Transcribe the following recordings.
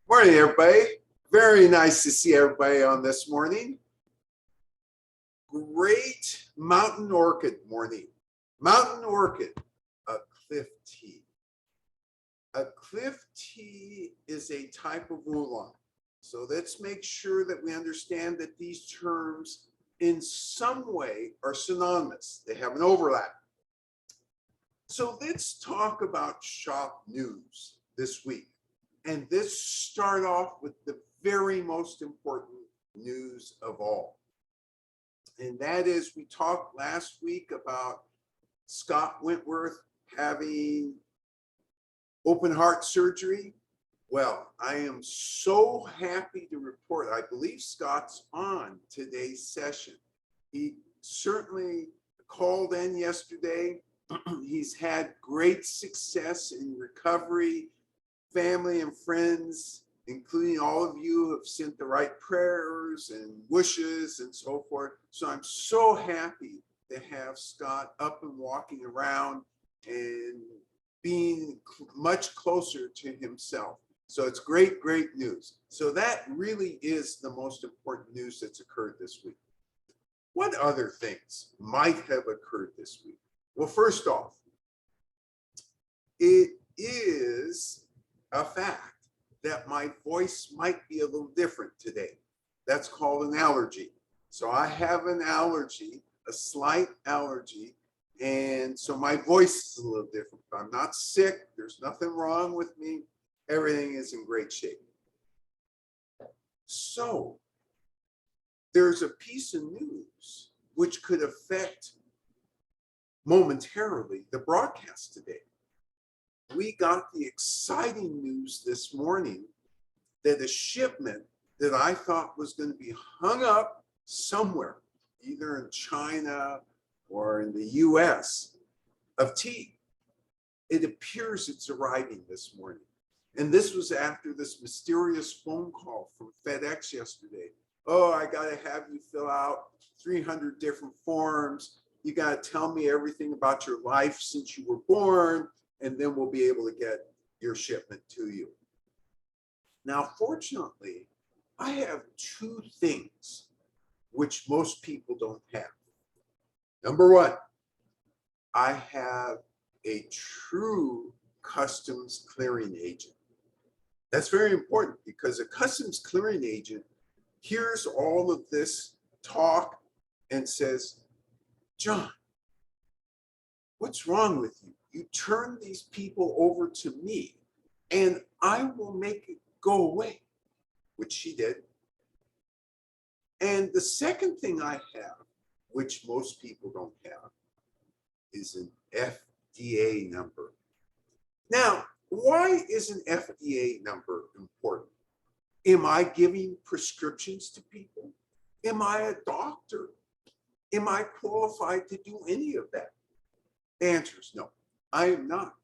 Morning, everybody. Very nice to see everybody on this morning. Great mountain orchid morning. Mountain orchid, a cliff tea. A cliff tea is a type of oolong. So let's make sure that we understand that these terms in some way are synonymous. They have an overlap. So let's talk about shop news this week. And this start off with the very most important news of all. And that is, we talked last week about Scott Wentworth having open heart surgery. Well, I am so happy to report, I believe Scott's on today's session. He certainly called in yesterday. He's had great success in recovery. Family and friends, including all of you, have sent the right prayers and wishes and so forth. So I'm so happy to have Scott up and walking around and being much closer to himself. So it's great, great news. So that really is the most important news that's occurred this week. What other things might have occurred this week? Well, first off, it is a fact that my voice might be a little different today. That's called an allergy. So I have an allergy, a slight allergy, and so my voice is a little different. I'm not sick. There's nothing wrong with me. Everything is in great shape. So there's a piece of news which could affect momentarily the broadcast today. We got the exciting news this morning that a shipment that I thought was going to be hung up somewhere, either in China or in the US, of tea, it appears it's arriving this morning. And this was after this mysterious phone call from FedEx yesterday. Oh, I got to have you fill out 300 different forms. You got to tell me everything about your life since you were born, and then we'll be able to get your shipment to you. Now, fortunately, I have two things which most people don't have. Number one, I have a true customs clearing agent. That's very important because a customs clearing agent hears all of this talk and says, John, what's wrong with you? You turn these people over to me and I will make it go away, which she did. And the second thing I have, which most people don't have, is an FDA number. Now, why is an FDA number important? Am I giving prescriptions to people? Am I a doctor? Am I qualified to do any of that? The answer is no. I am not.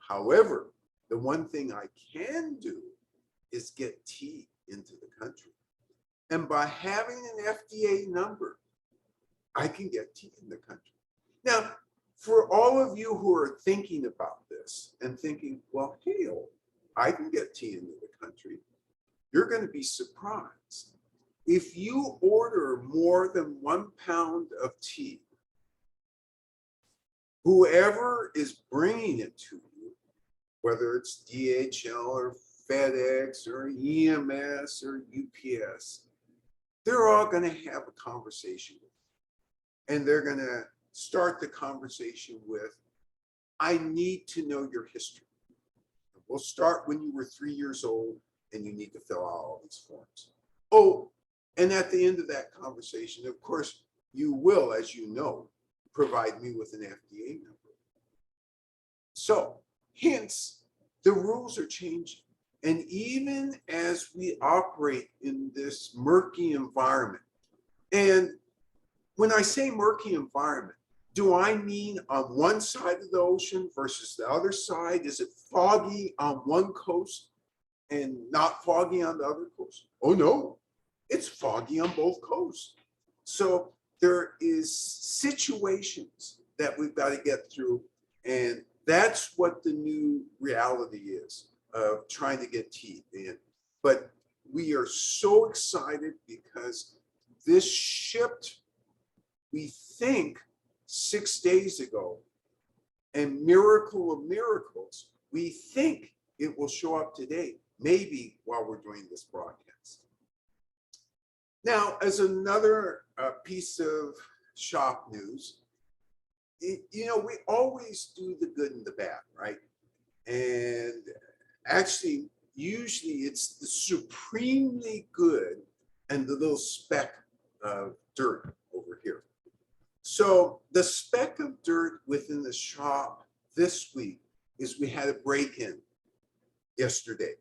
However, the one thing I can do is get tea into the country. And by having an FDA number, I can get tea in the country. Now, for all of you who are thinking about this and thinking, well, hell, I can get tea into the country, you're going to be surprised. If you order more than 1 pound of tea, whoever is bringing it to you, whether it's DHL or FedEx or EMS or UPS, they're all going to have a conversation with you. And they're going to start the conversation with, I need to know your history. We'll start when you were 3 years old and you need to fill out all these forms. Oh, and at the end of that conversation, of course, you will, as you know, provide me with an FDA number. So, hence, the rules are changing. And even as we operate in this murky environment, and when I say murky environment, do I mean on one side of the ocean versus the other side? Is it foggy on one coast and not foggy on the other coast? Oh no, it's foggy on both coasts. So there is situations that we've got to get through, and that's what the new reality is of trying to get tea in. But we are so excited because this shipped, we think, 6 days ago. And miracle of miracles, we think it will show up today, maybe while we're doing this broadcast. Now, as another piece of shop news, you know, we always do the good and the bad, right? And actually, usually it's the supremely good and the little speck of dirt over here. So the speck of dirt within the shop this week is we had a break-in yesterday.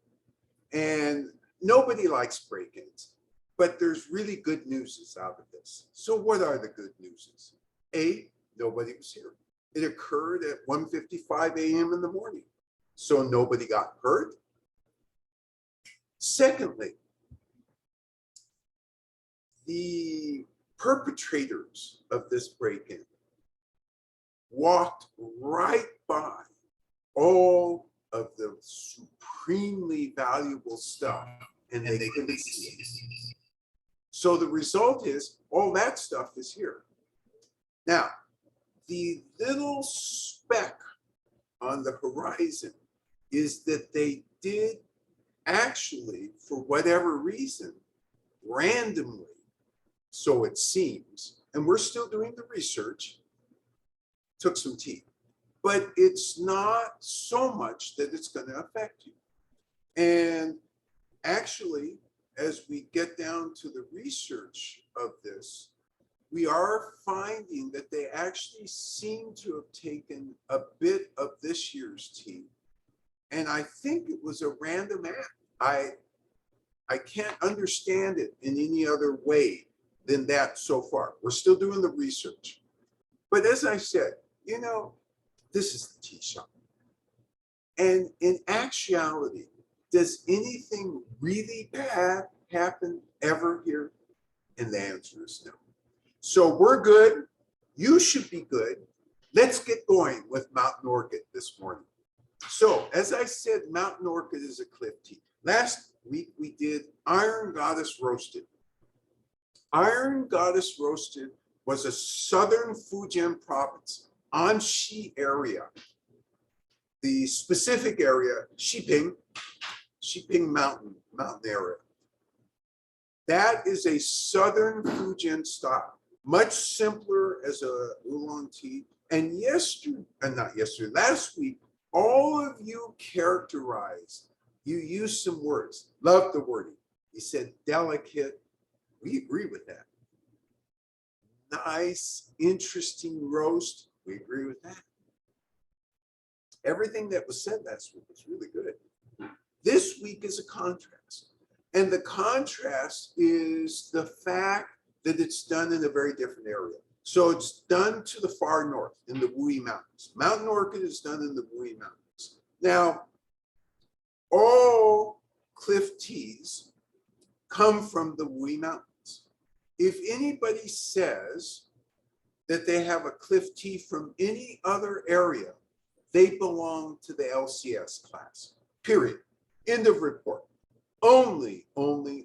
And nobody likes break-ins, but there's really good news out of this. So what are the good news? A, nobody was here. It occurred at 1:55 a.m. in the morning. So nobody got hurt. Secondly, the perpetrators of this break-in walked right by all of the supremely valuable stuff and they couldn't see it. So the result is all that stuff is here. Now, the little speck on the horizon is that they did actually, for whatever reason, randomly, so it seems, and we're still doing the research, took some teeth, but it's not so much that it's going to affect you. And actually, as we get down to the research of this, we are finding that they actually seem to have taken a bit of this year's teeth. And I think it was a random act. I can't understand it in any other way than that so far. We're still doing the research. But as I said, you know, this is the tea shop. And in actuality, does anything really bad happen ever here? And the answer is no. So we're good. You should be good. Let's get going with Mountain Orchid this morning. So as I said, Mountain Orchid is a cliff tea. Last week we did Iron Goddess Roasted. Iron Goddess Roasted was a southern Fujian province, Anxi area. The specific area, Shiping Mountain area. That is a southern Fujian style, much simpler as a oolong tea. And last week, all of you characterized, you used some words, loved the wording. You said delicate. We agree with that. Nice, interesting roast. We agree with that. Everything that was said last week was really good. This week is a contrast. And the contrast is the fact that it's done in a very different area. So it's done to the far north in the Wui Mountains. Mountain Orchid is done in the Wui Mountains. Now, all cliff teas come from the Wui Mountains. If anybody says that they have a cliff tea from any other area, they belong to the LCS class, period. End of report. Only from the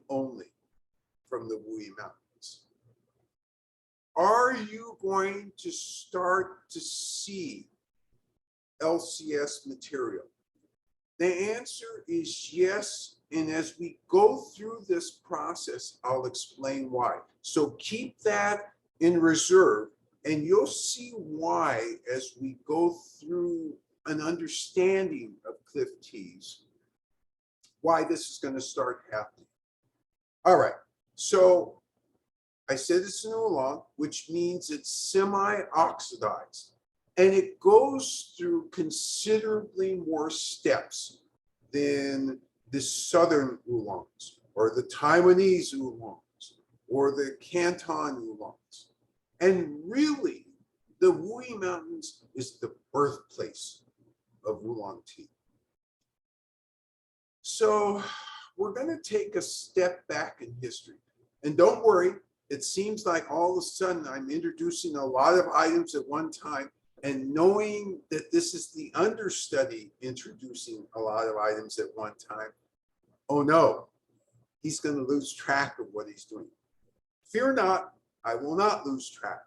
Wui Mountains. Are you going to start to see LCS material? The answer is yes. And as we go through this process, I'll explain why. So keep that in reserve, and you'll see why as we go through an understanding of cliff teas, why this is going to start happening. All right, so I said it's an oolong, which means it's semi-oxidized, and it goes through considerably more steps than the southern oolongs, or the Taiwanese oolongs, or the Canton oolongs. And really, the Wui Mountains is the birthplace of oolong tea. So we're going to take a step back in history. And don't worry, it seems like all of a sudden I'm introducing a lot of items at one time, and knowing that this is the understudy introducing a lot of items at one time. Oh no, he's going to lose track of what he's doing. Fear not, I will not lose track.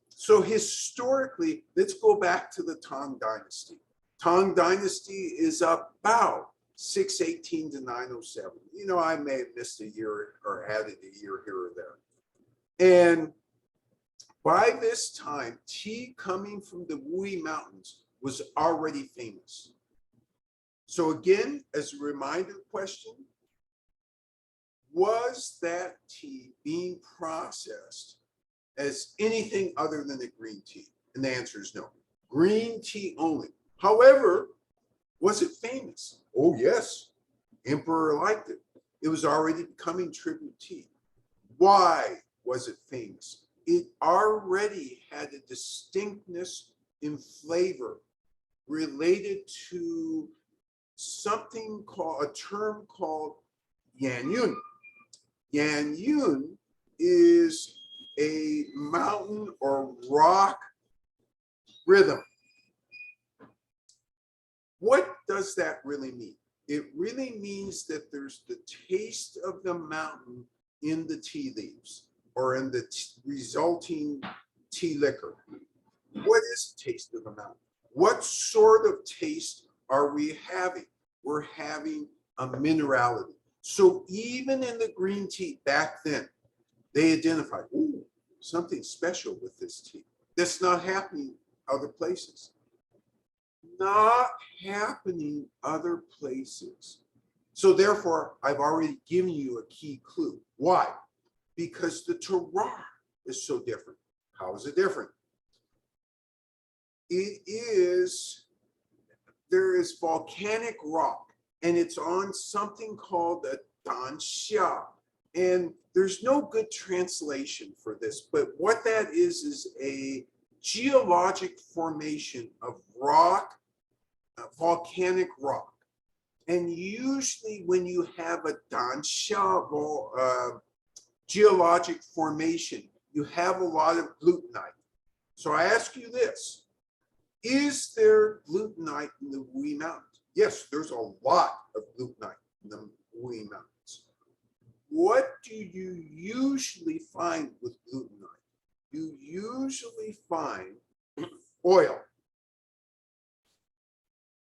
So historically, let's go back to the Tang Dynasty. Tang Dynasty is about 618 to 907. You know, I may have missed a year or added a year here or there. And by this time, tea coming from the Wui Mountains was already famous. So again, as a reminder question, was that tea being processed as anything other than a green tea? And the answer is no. Green tea only. However, was it famous? Oh, yes. Emperor liked it. It was already becoming tribute tea. Why was it famous? It already had a distinctness in flavor related to something called, a term called yan yun. Yan yun is a mountain or rock rhythm. What does that really mean? It really means that there's the taste of the mountain in the tea leaves or in the resulting tea liquor. What is the taste of the mountain? What sort of taste are we having? We're having a minerality. So even in the green tea back then, they identified, ooh, something special with this tea. That's not happening other places. Not happening other places. So therefore, I've already given you a key clue. Why? Because the terroir is so different. How is it different? It is, there is volcanic rock, and it's on something called a danxia. And there's no good translation for this, but what that is a geologic formation of rock, volcanic rock. And usually when you have a danxia geologic formation, you have a lot of glutenite. So I ask you this, is there glutenite in the Wui Mountains? Yes, there's a lot of glutenite in the Wui Mountains. What do you usually find with glutenite? You usually find oil.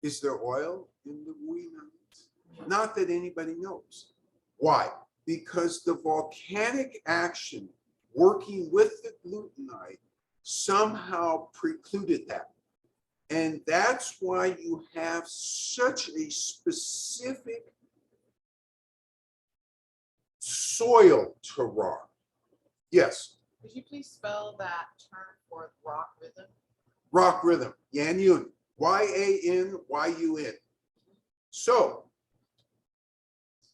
Is there oil in the Wui Mountains? Not that anybody knows. Why? Because the volcanic action working with the glutenite somehow precluded that. And that's why you have such a specific soil terroir. Yes? Could you please spell that term for rock rhythm? Rock rhythm, yan yun, Y-A-N-Y-U-N. So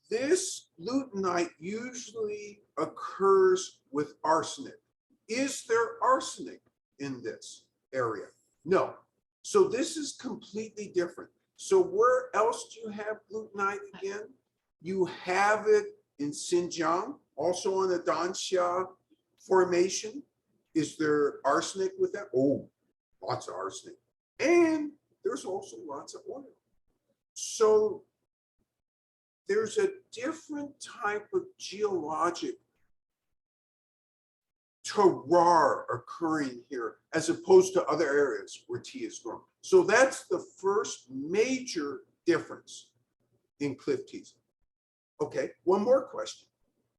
this glutenite usually occurs with arsenic. Is there arsenic in this area? No. So this is completely different. So where else do you have glutenite again? You have it in Xinjiang, also on the danxia formation. Is there arsenic with that? Oh, lots of arsenic. And there's also lots of oil. So there's a different type of geologic terroir occurring here as opposed to other areas where tea is grown. So that's the first major difference in cliff teas. Okay, one more question.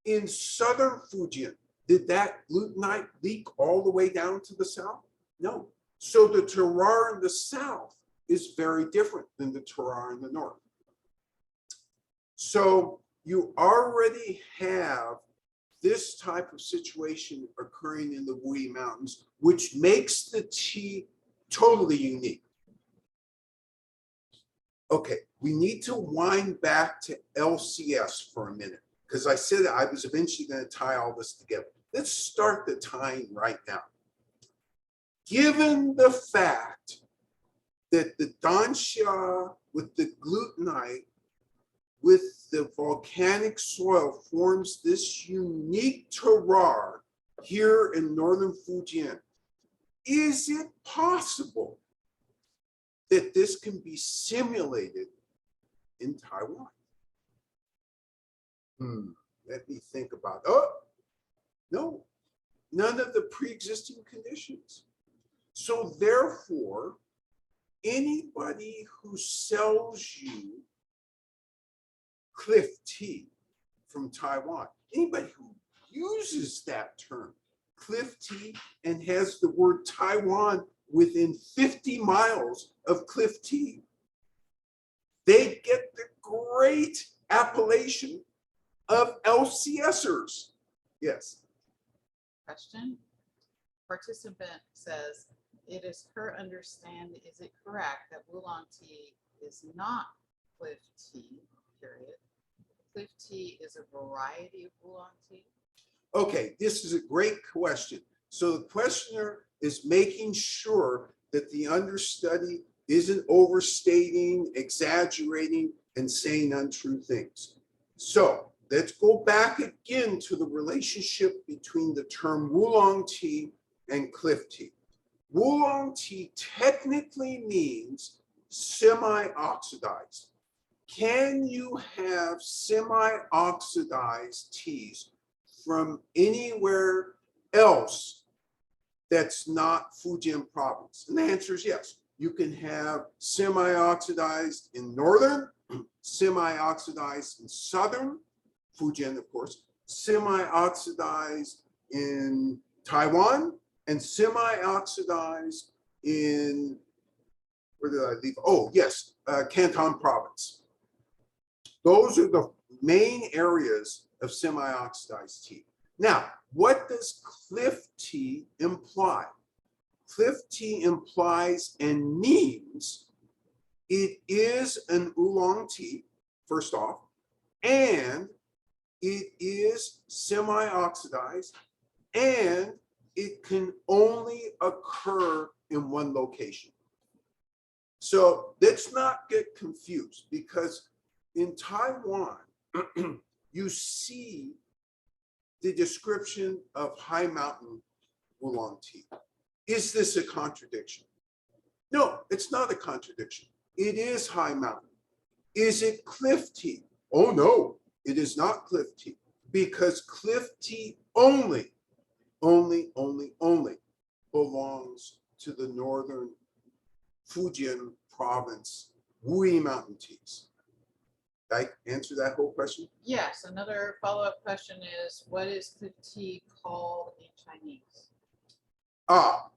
In southern Fujian, did that glutenite leak all the way down to the south? No. So the terroir in the south is very different than the terroir in the north. So you already have this type of situation occurring in the Wui Mountains, which makes the tea totally unique. Okay, we need to wind back to LCS for a minute, because I said I was eventually going to tie all this together. Let's start the tying right now. Given the fact that the danxia with the glutenite with the volcanic soil forms this unique terroir here in northern Fujian, is it possible that this can be simulated in Taiwan? Let me think about, oh, no, none of the pre-existing conditions. So therefore, anybody who sells you cliff tea from Taiwan, anybody who uses that term, cliff tea, and has the word Taiwan within 50 miles of cliff tea, they get the great appellation of lcsers. Yes. Question. Participant says, it is her understanding, is it correct that Oolong tea is not cliff tea, period? Cliff tea is a variety of Oolong tea? Okay, this is a great question. So the questioner is making sure that the understudy isn't overstating, exaggerating, and saying untrue things. So let's go back again to the relationship between the term Oolong tea and cliff tea. Oolong tea technically means semi-oxidized. Can you have semi-oxidized teas from anywhere else that's not Fujian province? And the answer is yes. You can have semi-oxidized in northern, semi-oxidized in southern, Fujian, of course, semi-oxidized in Taiwan, and semi-oxidized in, where did I leave? Oh, yes, Canton province. Those are the main areas of semi-oxidized tea. Now, what does cliff tea imply? Cliff tea implies and means it is an oolong tea, first off, and it is semi-oxidized, and it can only occur in one location. So let's not get confused, because in Taiwan, you see the description of high mountain oolong tea. Is this a contradiction? No, it's not a contradiction. It is high mountain. Is it cliff tea? Oh no, it is not cliff tea, because cliff tea only belongs to the northern Fujian province Wui mountain teas. Did I answer that whole question? Yes. Another follow-up question is, what is cliff tea called in Chinese?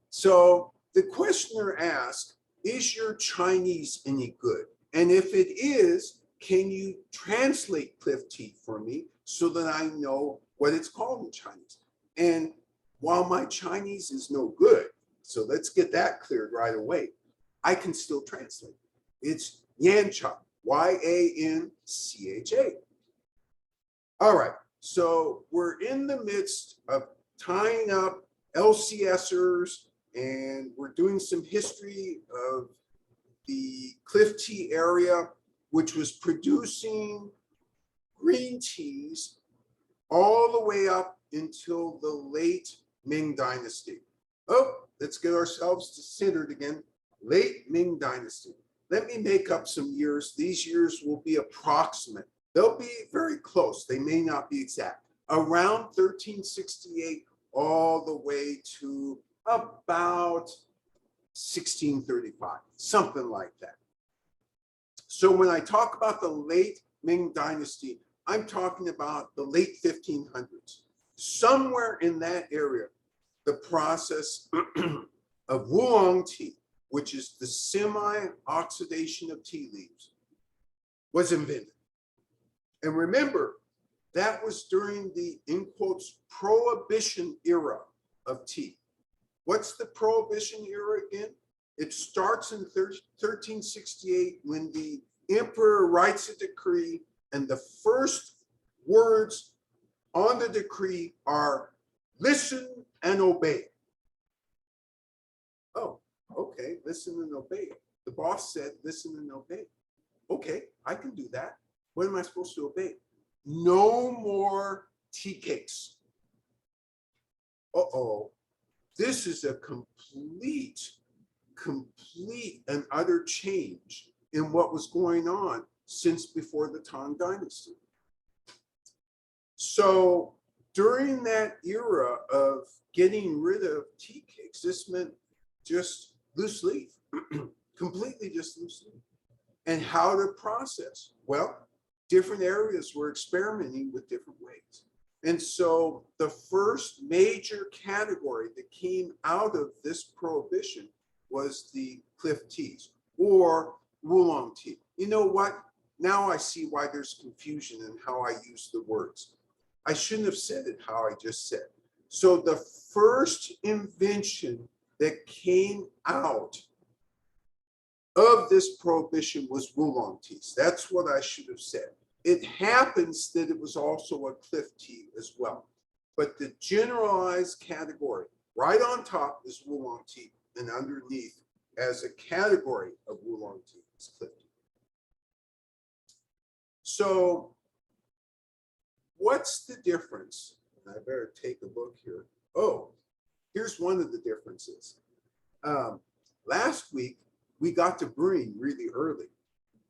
So the questioner asked, is your Chinese any good? And if it is, can you translate cliff tea for me so that I know what it's called in Chinese? And while my Chinese is no good, so let's get that cleared right away, I can still translate. It's Yancha, Y-A-N-C-H-A. All right, so we're in the midst of tying up lcsers, and we're doing some history of the cliff tea area, which was producing green teas all the way up until the late Ming Dynasty. Oh, let's get ourselves centered again. Late Ming Dynasty. Let me make up some years. These years will be approximate. They'll be very close. They may not be exact. Around 1368 all the way to about 1635, something like that. So when I talk about the late Ming Dynasty, I'm talking about the late 1500s. Somewhere in that area, the process of wulong tea, which is the semi-oxidation of tea leaves, was invented. And remember, that was during the, in quotes, prohibition era of tea. What's the prohibition era again? It starts in 1368 when the emperor writes a decree, and the first words on the decree are listen and obey. Oh, okay, listen and obey. The boss said listen and obey. Okay, I can do that. What am I supposed to obey? No more tea cakes. Uh-oh, this is a complete and utter change in what was going on since before the Tang Dynasty. So during that era of getting rid of tea cakes, this meant just loose leaf, completely just loose leaf. And how to process? Well, different areas were experimenting with different ways. And so the first major category that came out of this prohibition was the cliff teas or Oolong tea. You know what? Now I see why there's confusion in how I use the words. I shouldn't have said it how I just said. So the first invention that came out of this prohibition was Oolong teas. That's what I should have said. It happens that it was also a cliff tea as well. But the generalized category, right on top is Oolong tea, and underneath as a category of Oolong tea is cliff tea. So what's the difference? And I better take a look here. Oh, here's one of the differences. Last week, we got to brewing really early,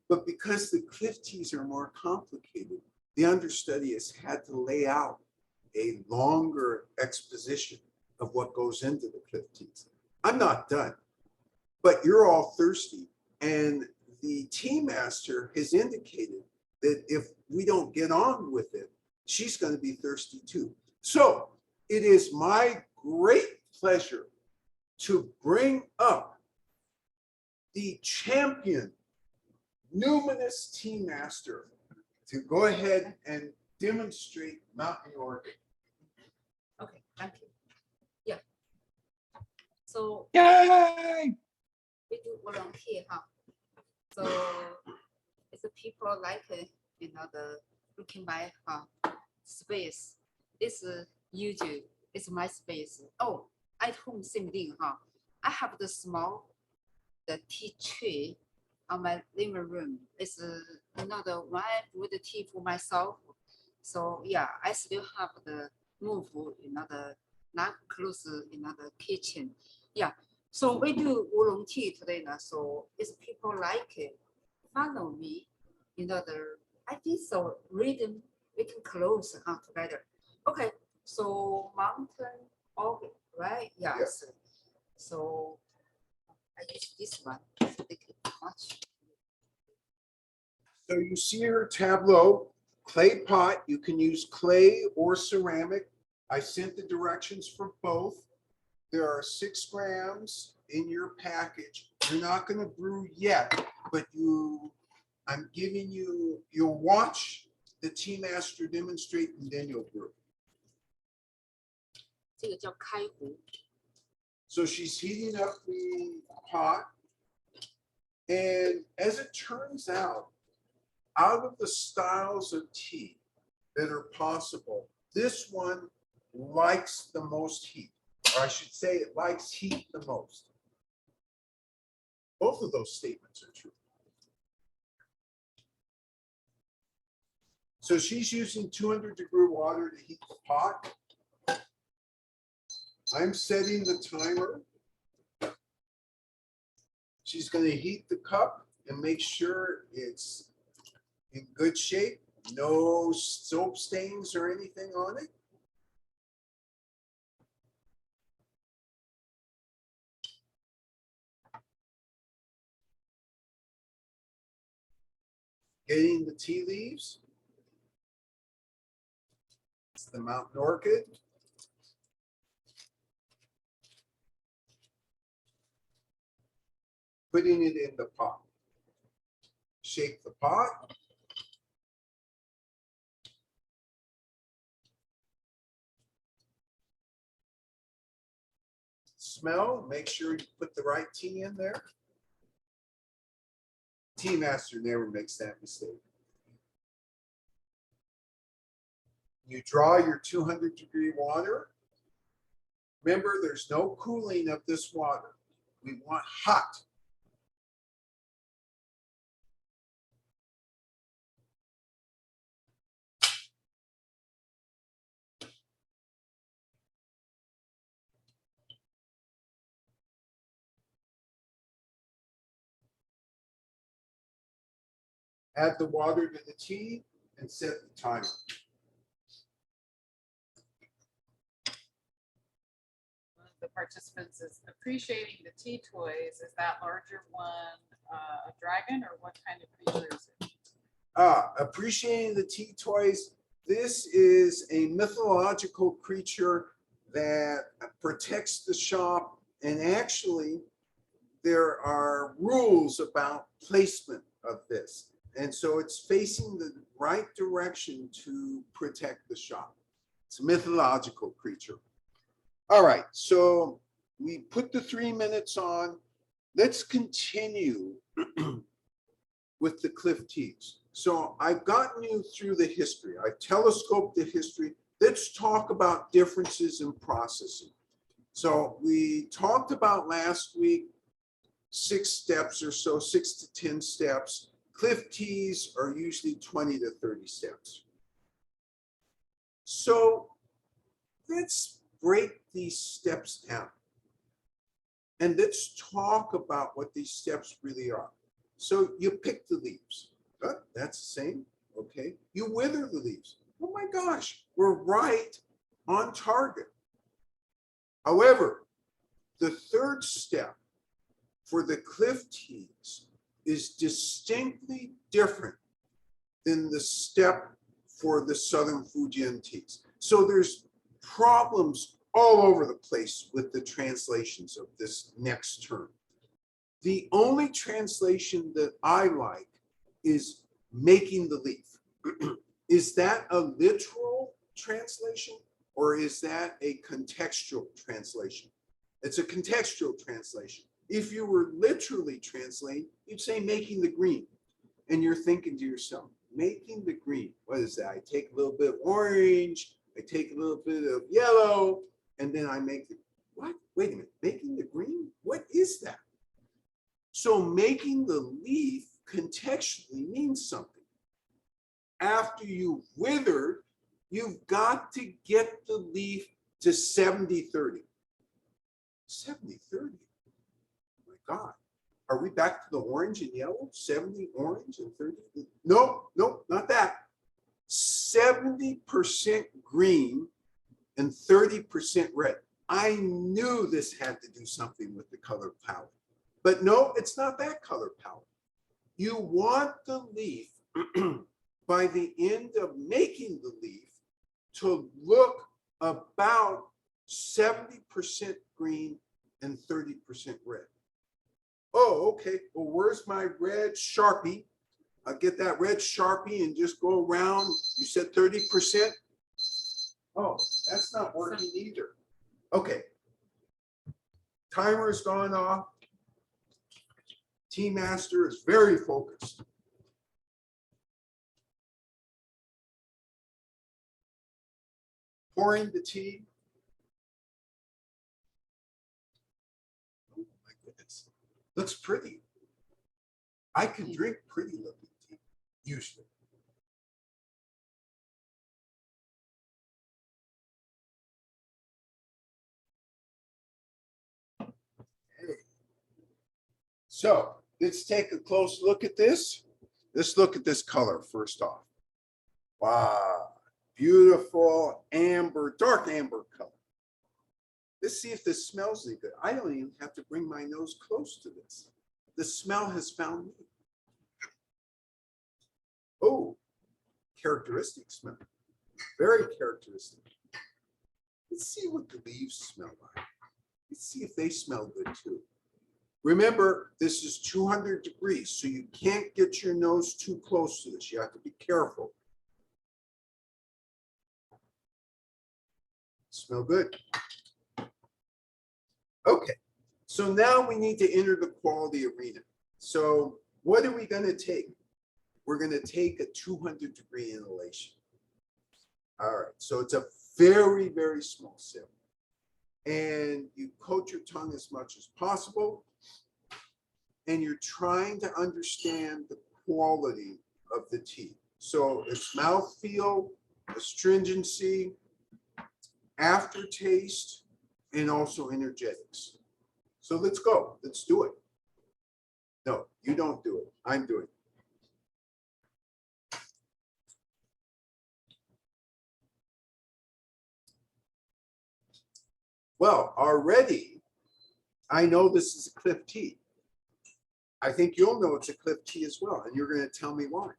but because the cliff teas are more complicated, the understudies had to lay out a longer exposition of what goes into the cliff teas. I'm not done, but you're all thirsty, and the tea master has indicated that if we don't get on with it, she's going to be thirsty too. So it is my great pleasure to bring up the champion numinous tea master to go ahead and demonstrate Mountain Orchid. Okay, thank you. Yeah. So Yay! we do volunteer, huh? So it's the people like the looking by space. It's usual. It's my space. Oh, at home same thing, huh? I have the small tea tray on my living room. It's the one I brew the tea for myself. So yeah, I still have the move, the not close, the kitchen. Yeah. So we do oolong tea today now. So it's people like it, follow me, I think so rhythm we can close together. Okay. So mountain orchid, right? Yes. So I use this one. So they can watch. So you see her tableau, clay pot. You can use clay or ceramic. I sent the directions for both. There are 6 grams in your package. You're not going to brew yet, but I'm giving you, you'll watch the tea master demonstrate and then you'll brew. 这个叫开壶。 So she's heating up the pot. And as it turns out of the styles of tea that are possible, this one likes the most heat. Or I should say it likes heat the most. Both of those statements are true. So she's using 200-degree water to heat the pot. I'm setting the timer. She's going to heat the cup and make sure it's in good shape. No soap stains or anything on it. Getting the tea leaves. It's the mountain orchid. Putting it in the pot. Shake the pot. Smell, make sure you put the right tea in there. Tea master never makes that mistake. You draw your 200-degree water. Remember, there's no cooling of this water. We want hot. Add the water to the tea and set the timer. participants is appreciating the tea toys. Is that larger one a dragon, or what kind of creature is it? Appreciating the tea toys. This is a mythological creature that protects the shop, and actually there are rules about placement of this. And so it's facing the right direction to protect the shop. It's a mythological creature. All right, so we put the 3 minutes on. Let's continue with the cliff teas. So I've gotten you through the history. I've telescoped the history. Let's talk about differences in processing. So we talked about last week 6 steps or so, 6 to 10 steps. Cliff teas are usually 20 to 30 steps. So let's break these steps down. And let's talk about what these steps really are. So you pick the leaves. That's the same. Okay. You wither the leaves. Oh my gosh, we're right on target. However, the third step for the cliff teas is distinctly different than the step for the Southern Fujian teas. So there's problems all over the place with the translations of this next term. The only translation that I like is making the leaf. Is that a literal translation or is that a contextual translation? It's a contextual translation. If you were literally translating, you'd say making the green. And you're thinking to yourself, making the green, what is that? I take a little bit of orange, I take a little bit of yellow, and then I make the, what? Wait a minute, making the green? What is that? So making the leaf contextually means something. After you've withered, you've got to get the leaf to 70-30. 70-30. Oh my God. Are we back to the orange and yellow? 70 orange and 30? No, not that. 70% green and 30% red. I knew this had to do something with the color palette. But no, it's not that color palette. You want the leaf by the end of making the leaf to look about 70% green and 30% red. Oh, okay. Well, where's my red Sharpie? I'll get that red Sharpie and just go around. You said 30%? Oh, that's not working either. Okay. Timer's gone off. Tea Master is very focused. Pouring the tea. Oh my goodness. Looks pretty. I can drink pretty looking tea, usually. So let's take a close look at this. Let's look at this color first off. Wow, beautiful amber, dark amber color. Let's see if this smells any good. I don't even have to bring my nose close to this. The smell has found me. Oh, characteristic smell. Very characteristic. Let's see what the leaves smell like. Let's see if they smell good too. Remember, this is 200 degrees, so you can't get your nose too close to this. You have to be careful. Smell good. Okay, so now we need to enter the quality arena. So what are we going to take? We're going to take a 200 degree inhalation. All right, so it's a very, very small sip. And you coat your tongue as much as possible. And you're trying to understand the quality of the tea. So it's mouthfeel, astringency, aftertaste, and also energetics. So let's go. Let's do it. No, you don't do it. I'm doing it. Well, already, I know this is a cliff tea. I think you'll know it's a cliff tea as well, and you're going to tell me why.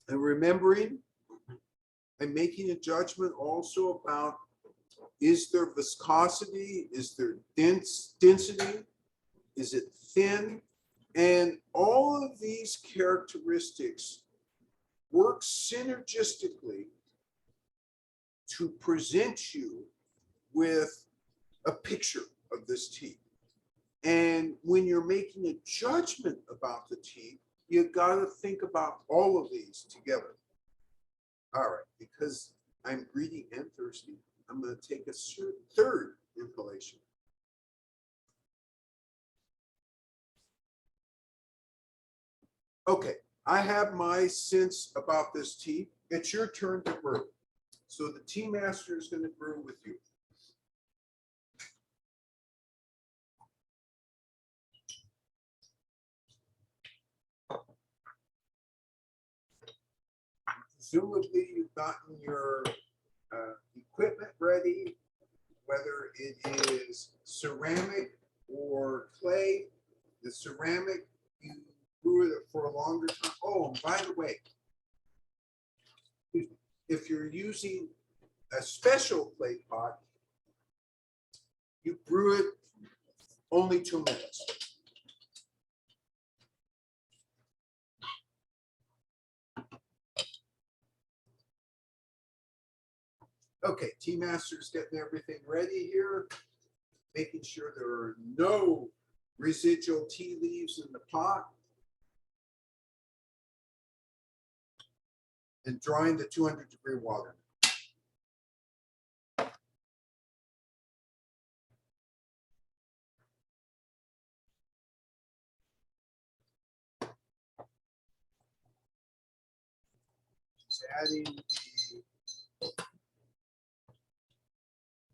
And remembering, I'm making a judgment also about, is there viscosity? Is there density? Is it thin? And all of these characteristics work synergistically to present you with a picture of this tea. And when you're making a judgment about the tea, you got to think about all of these together. All right, because I'm greedy and thirsty, I'm going to take a third inhalation. Okay, I have my sense about this tea. It's your turn to brew. So the tea master is going to brew with you. Presumably you've gotten your equipment ready, whether it is ceramic or clay. The ceramic, you brew it for a longer time. Oh, and by the way, if you're using a special clay pot, you brew it only 2 minutes. Okay, tea master's getting everything ready here, making sure there are no residual tea leaves in the pot, and drawing the 200-degree water. Just adding the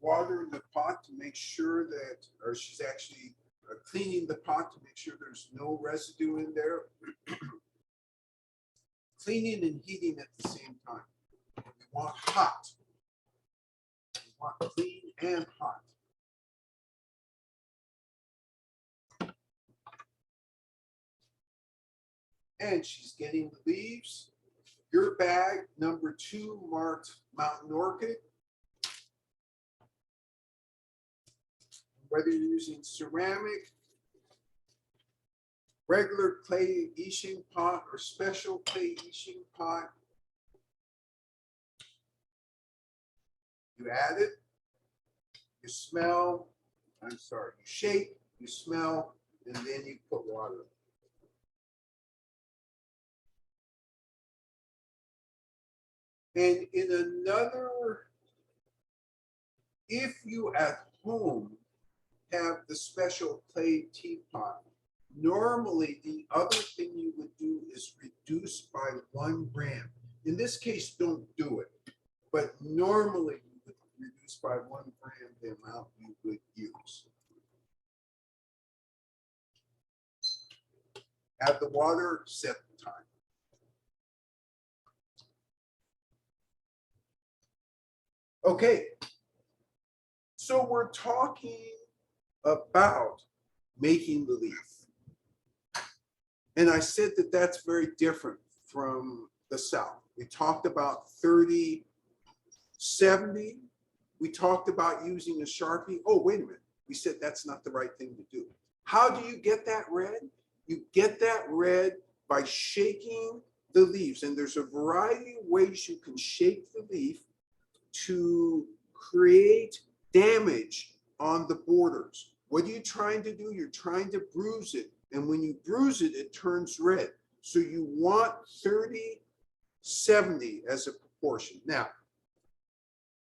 water in the pot to make sure that, or she's actually cleaning the pot to make sure there's no residue in there. Cleaning and heating at the same time. We want hot. We want clean and hot. And she's getting the leaves. Your bag, number 2, marked Mountain Orchid. Whether you're using ceramic, regular clay Yixing pot, or special clay Yixing pot, you add it, you smell, you shake, you smell, and then you put water. And in another, if you at home have the special clay teapot, normally the other thing you would do is reduce by 1 gram. In this case, don't do it, but normally you would reduce by 1 gram the amount you would use. Add the water, set the time. Okay, so we're talking about making the leaf. And I said that that's very different from the South. We talked about 30, 70. We talked about using a Sharpie. Oh, wait a minute. We said that's not the right thing to do. How do you get that red? You get that red by shaking the leaves. And there's a variety of ways you can shake the leaf to create damage on the borders. What are you trying to do? You're trying to bruise it. And when you bruise it, it turns red. So you want 30-70 as a proportion. Now,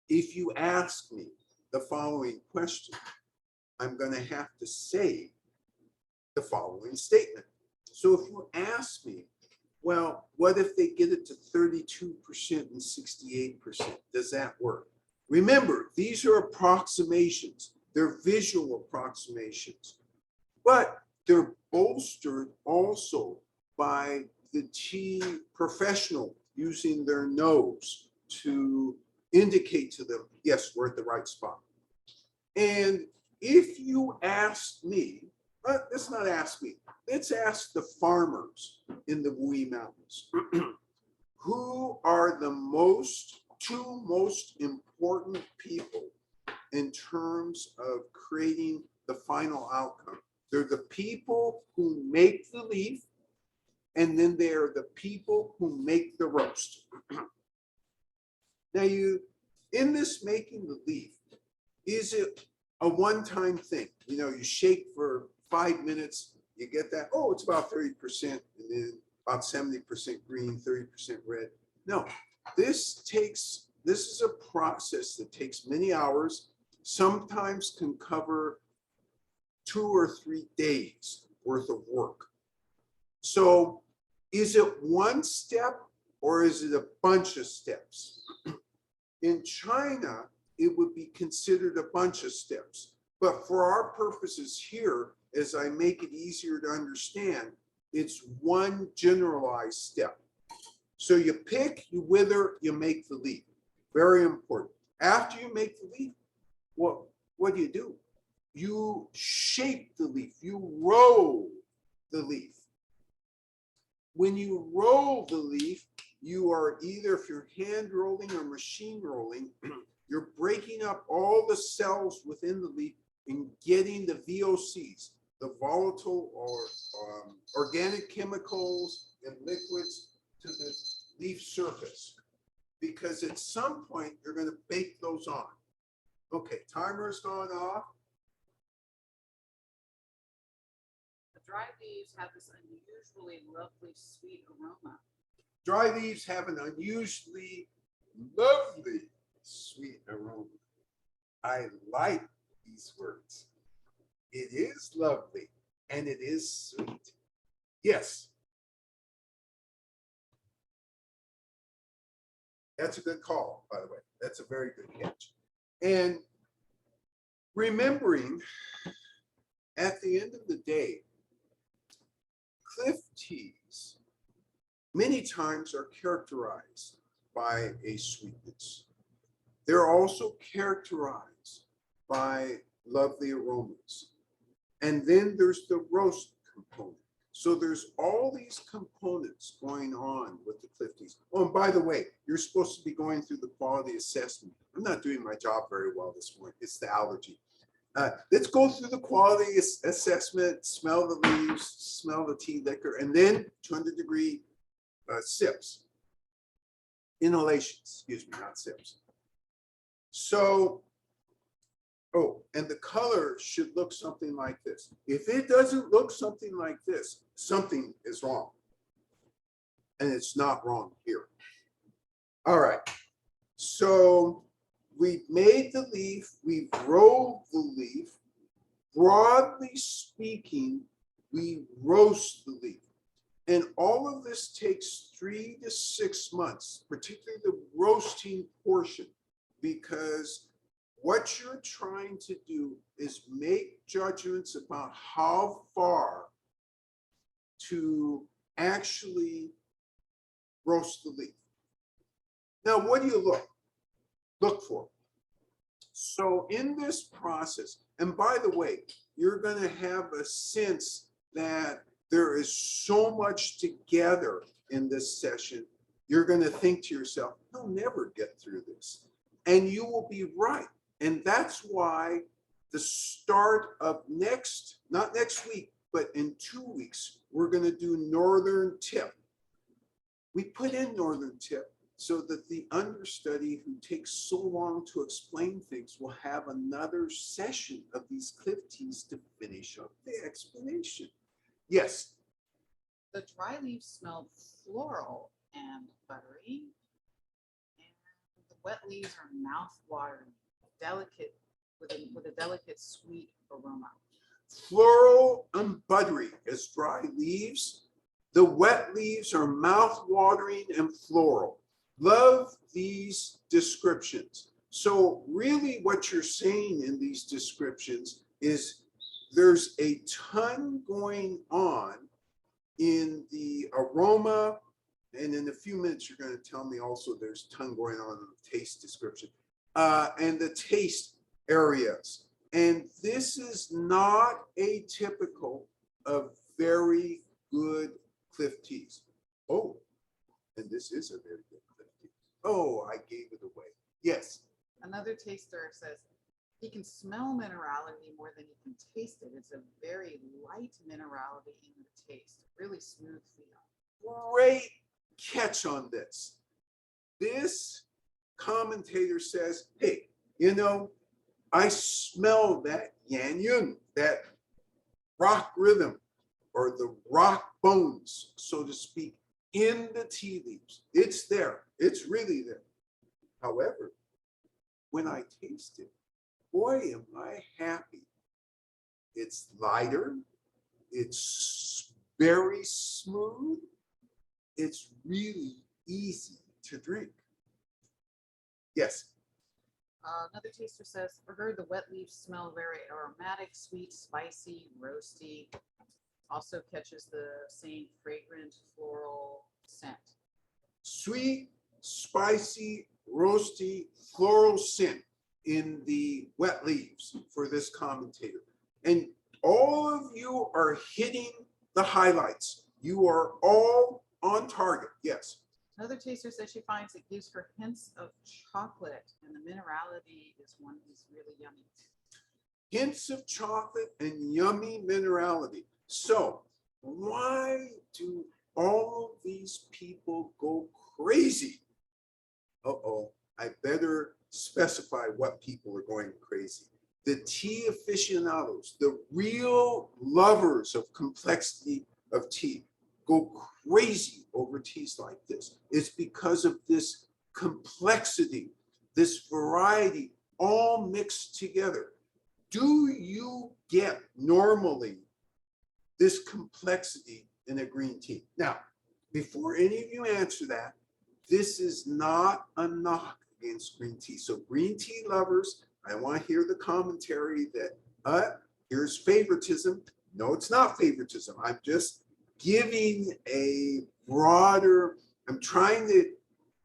if you ask me the following question, I'm going to have to say the following statement. So if you ask me, well, what if they get it to 32% and 68%? Does that work? Remember, these are approximations. They're visual approximations, but they're bolstered also by the tea professional using their nose to indicate to them, yes, we're at the right spot. And if you ask me, let's not ask me, let's ask the farmers in the Wui Mountains, who are the two most important people in terms of creating the final outcome. They're the people who make the leaf, and then they're the people who make the roast. Now in this making the leaf, is it a one-time thing? You know, you shake for 5 minutes, you get that, oh, it's about 30%, and then about 70% green, 30% red. No, this is a process that takes many hours, sometimes can cover 2 or 3 days worth of work. So is it one step or is it a bunch of steps? In China, it would be considered a bunch of steps. But for our purposes here, as I make it easier to understand, it's one generalized step. So you pick, you wither, you make the leaf. Very important. After you make the leaf, what do? You shape the leaf, you roll the leaf. When you roll the leaf, you are either, if you're hand rolling or machine rolling, you're breaking up all the cells within the leaf and getting the VOCs, the volatile or organic chemicals and liquids, to the leaf surface. Because at some point, you're going to bake those on. Okay, timer's gone off. The dry leaves have this unusually lovely sweet aroma. Dry leaves have an unusually lovely sweet aroma. I like these words. It is lovely and it is sweet. Yes. That's a good call, by the way. That's a very good catch. And remembering, at the end of the day, cliff teas many times are characterized by a sweetness. They're also characterized by lovely aromas. And then there's the roast component. So there's all these components going on with the cliff teas. Oh, and by the way, you're supposed to be going through the quality assessment. I'm not doing my job very well this morning. It's the allergy. Let's go through the quality assessment, smell the leaves, smell the tea liquor, and then 200-degree sips. Inhalations, excuse me, not sips. So, oh, and the color should look something like this. If it doesn't look something like this, something is wrong. And it's not wrong here. All right. So we've made the leaf, we've rolled the leaf. Broadly speaking, we roast the leaf. And all of this takes 3 to 6 months, particularly the roasting portion, because what you're trying to do is make judgments about how far to actually roast the leaf. Now, what do you look for? So in this process, and by the way, you're going to have a sense that there is so much together in this session. You're going to think to yourself, I'll never get through this. And you will be right. And that's why the start of not next week, but in 2 weeks, we're going to do Northern Tip. We put in Northern Tip so that the understudy who takes so long to explain things will have another session of these cliff teas to finish up the explanation. Yes. The dry leaves smell floral and buttery, and the wet leaves are mouth-watering, delicate with a delicate sweet aroma. Floral and buttery as dry leaves. The wet leaves are mouth-watering and floral. Love these descriptions. So really what you're saying in these descriptions is there's a ton going on in the aroma, and in a few minutes, you're going to tell me also there's tongue going on in the taste description, and the taste areas. And this is not atypical of very good cliff teas. Oh, and this is a very good cliff tea. Oh, I gave it away. Yes. Another taster says he can smell minerality more than he can taste it. It's a very light minerality in the taste, really smooth feel. Great catch on this. This commentator says, hey, you know, I smell that yan yun, that rock rhythm or the rock bones, so to speak, in the tea leaves. It's there. It's really there. However, when I taste it, boy, am I happy. It's lighter. It's very smooth. It's really easy to drink. Yes. Another taster says, I heard the wet leaves smell very aromatic, sweet, spicy, roasty. Also catches the same fragrant floral scent. Sweet, spicy, roasty, floral scent in the wet leaves for this commentator. And all of you are hitting the highlights. You are all on target. Yes. Another taster says she finds it gives her hints of chocolate, and the minerality is one is really yummy. Hints of chocolate and yummy minerality. So why do all of these people go crazy? Uh-oh, I better specify what people are going crazy. The tea aficionados, the real lovers of complexity of tea, go crazy over teas like this. It's because of this complexity, this variety, all mixed together. Do you get normally this complexity in a green tea? Now, before any of you answer that, this is not a knock against green tea. So green tea lovers, I want to hear the commentary that here's favoritism. No, it's not favoritism. I'm just giving a broader, I'm trying to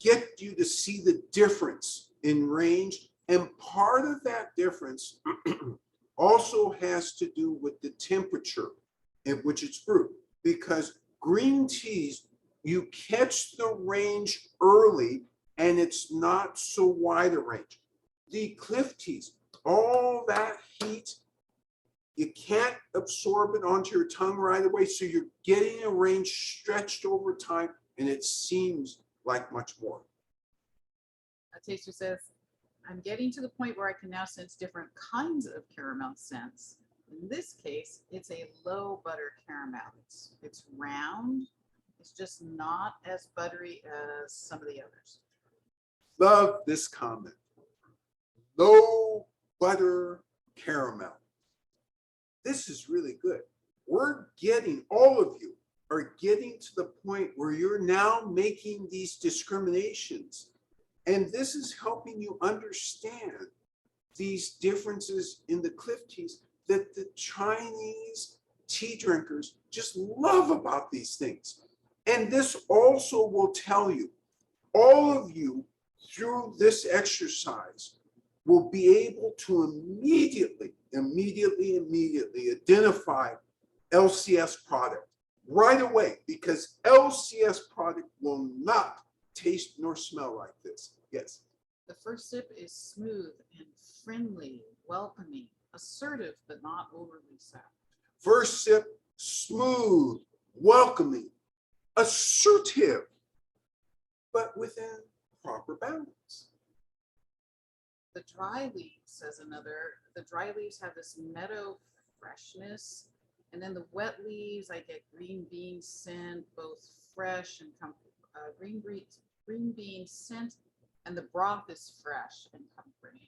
get you to see the difference in range. And part of that difference also has to do with the temperature at which it's brewed, because green teas, you catch the range early and it's not so wide a range. The cliff teas, all that heat, you can't absorb it onto your tongue right away. So you're getting a range stretched over time, and it seems like much more. A taster says, I'm getting to the point where I can now sense different kinds of caramel scents. In this case, it's a low butter caramel. It's round. It's just not as buttery as some of the others. Love this comment. Low butter caramel. This is really good. We're getting, all of you are getting to the point where you're now making these discriminations. And this is helping you understand these differences in the cliff teas that the Chinese tea drinkers just love about these things. And this also will tell you, all of you through this exercise will be able to immediately identify LCS product right away, because LCS product will not taste nor smell like this. Yes. The first sip is smooth and friendly, welcoming, assertive, but not overly sour. First sip, smooth, welcoming, assertive, but within proper balance. The dry leaves, says another, the dry leaves have this meadow freshness. And then the wet leaves, I get green bean scent, both fresh and green bean scent, and the broth is fresh and comforting.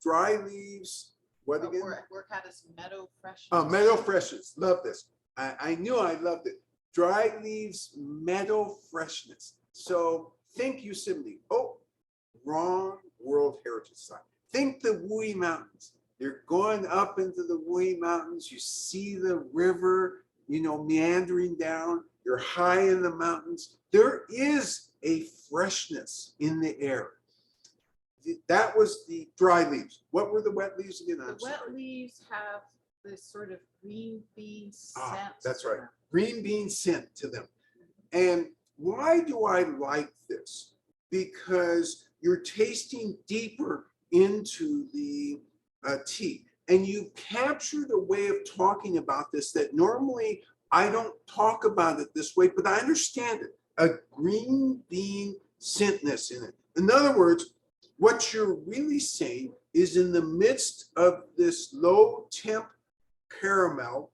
Dry leaves, what again? Work had this meadow freshness. Oh, meadow freshness. Love this. I knew I loved it. Dry leaves, meadow freshness. So think Yosemite. Oh, wrong World Heritage Site. Think the Wui Mountains. You're going up into the Wui Mountains. You see the river meandering down. You're high in the mountains. There is a freshness in the air. That was the dry leaves. What were the wet leaves again? The wet leaves have this sort of green bean scent. That's to right. them. Green bean scent to them. And why do I like this? Because you're tasting deeper into the tea. And you captured a way of talking about this that normally I don't talk about it this way, but I understand it. A green bean scentness in it. In other words, what you're really saying is in the midst of this low temp caramel,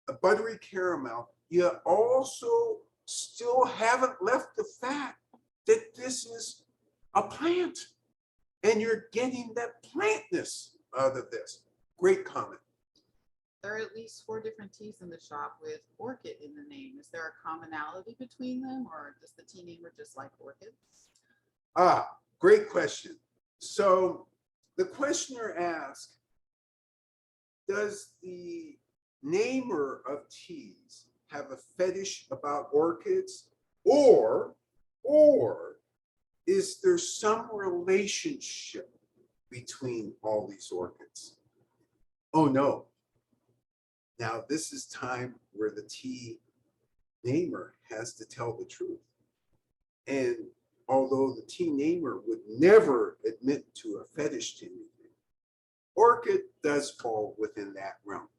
a buttery caramel, you also still haven't left the fact that this is a plant and you're getting that plantness out of this. Great comment. There are at least 4 different teas in the shop with orchid in the name. Is there a commonality between them, or does the tea name just like orchid? Great question. So the questioner asked, does the namer of teas have a fetish about orchids, or is there some relationship between all these orchids? Oh no. Now this is time where the tea namer has to tell the truth. And although the tea namer would never admit to a fetish to anything, orchid does fall within that realm.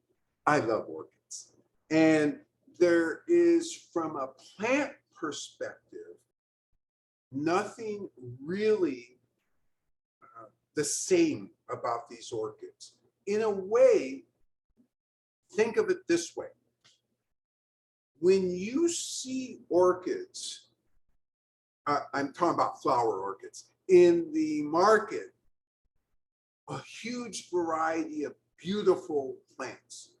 I love orchids. And there is, from a plant perspective, nothing really the same about these orchids. In a way, think of it this way. When you see orchids, I'm talking about flower orchids, in the market, a huge variety of beautiful plants.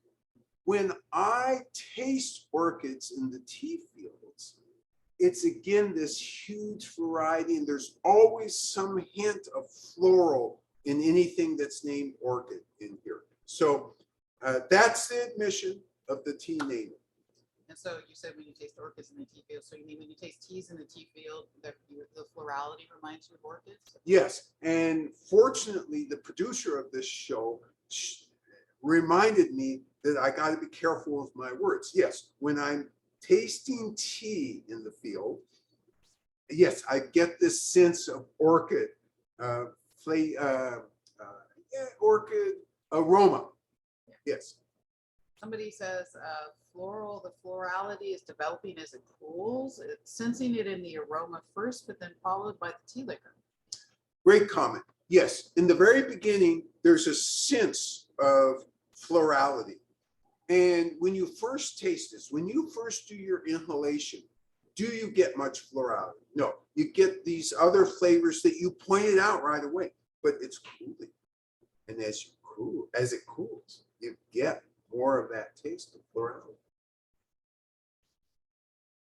When I taste orchids in the tea fields, it's again this huge variety, and there's always some hint of floral in anything that's named orchid in here. So that's the admission of the tea name. And so you said when you taste orchids in the tea field, so you mean when you taste teas in the tea field, that the florality reminds you of orchids? Yes, and fortunately, the producer of this show reminded me that I got to be careful with my words. Yes, when I'm tasting tea in the field, yes, I get this sense of orchid, orchid aroma. Yes. Somebody says the florality is developing as it cools. It's sensing it in the aroma first, but then followed by the tea liquor. Great comment. Yes, in the very beginning, there's a sense of florality. And when you first taste this, when you first do your inhalation, do you get much florality? No, you get these other flavors that you pointed out right away, but it's cooling. And as it cools, you get more of that taste of florality.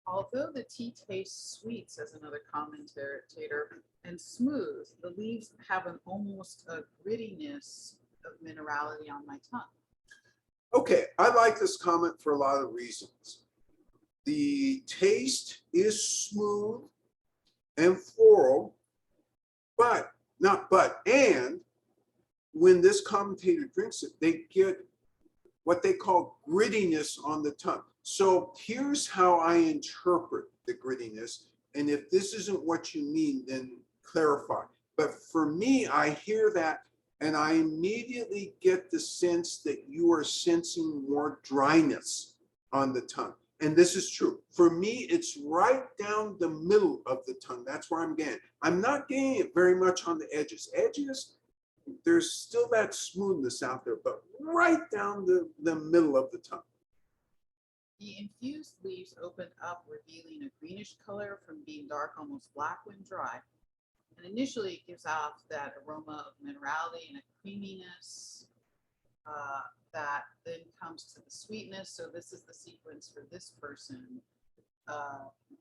Although the tea tastes sweet, says another commentator, and smooth, the leaves have an almost a grittiness of minerality on my tongue. Okay, I like this comment for a lot of reasons. The taste is smooth and floral, and when this commentator drinks it, they get what they call grittiness on the tongue. So here's how I interpret the grittiness. And if this isn't what you mean, then clarify. But for me, I hear that and I immediately get the sense that you are sensing more dryness on the tongue. And this is true. For me, it's right down the middle of the tongue. That's where I'm getting it. I'm not getting it very much on the edges. There's still that smoothness out there, but right down the middle of the tongue. The infused leaves open up, revealing a greenish color from being dark, almost black when dry. And initially it gives off that aroma of minerality and a creaminess that then comes to the sweetness. So this is the sequence for this person.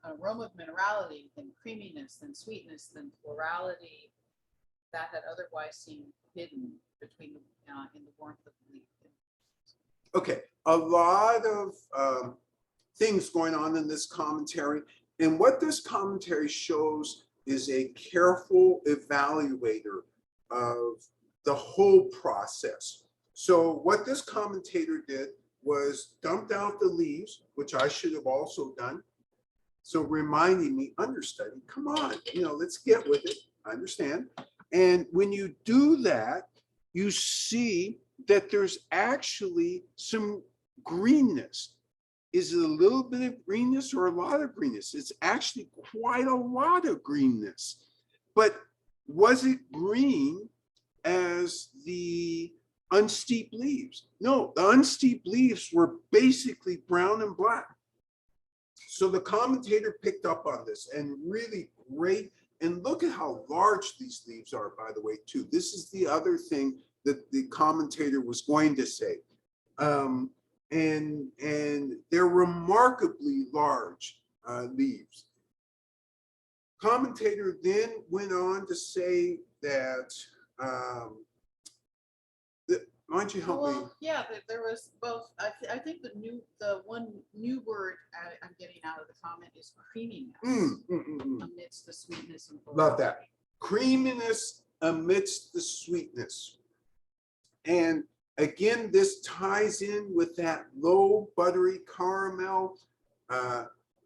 Aroma of minerality, then creaminess, then sweetness, then florality that had otherwise seemed hidden between in the warmth of the leaf. Okay, a lot of things going on in this commentary. And what this commentary shows is a careful evaluator of the whole process. So what this commentator did was dumped out the leaves, which I should have also done. So reminding me, understudy, come on, let's get with it. I understand. And when you do that, you see that there's actually some greenness. Is it a little bit of greenness or a lot of greenness? It's actually quite a lot of greenness. But was it green as the unsteep leaves? No, the unsteep leaves were basically brown and black. So the commentator picked up on this and really great. And look at how large these leaves are, by the way, too. This is the other thing that the commentator was going to say. And they're remarkably large leaves. Commentator then went on to say that, why don't you help me? Well, yeah, there was both. I think the one new word I'm getting out of the comment is creaminess amidst the sweetness and Love that. Creaminess amidst the sweetness. And again, this ties in with that low buttery caramel,